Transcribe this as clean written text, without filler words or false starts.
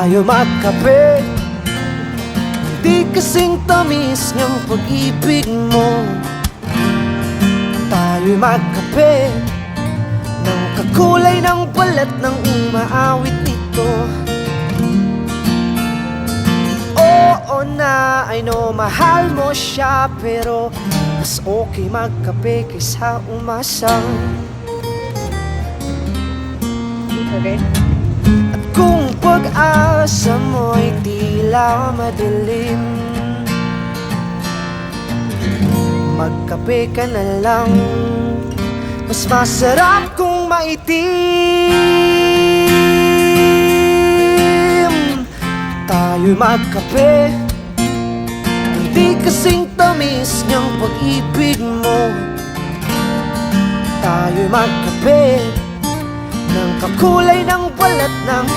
tayo magkape. Di kasing tamis niyang pag-ibig mo. Tayo'y magkape ng kakulay ng balat ng umaawit nito. Oo na, I know mahal mo siya, pero mas okay magkape kaysa umasang. Okay. At kung pag-asa mo'y tila madilim, magkape ka na lang. Mas masarap kung maitim. Tayo'y magkape. Hindi kasing tamis niyang pag-ibig mo. Tayo'y magkape ng kakulay ng balat ng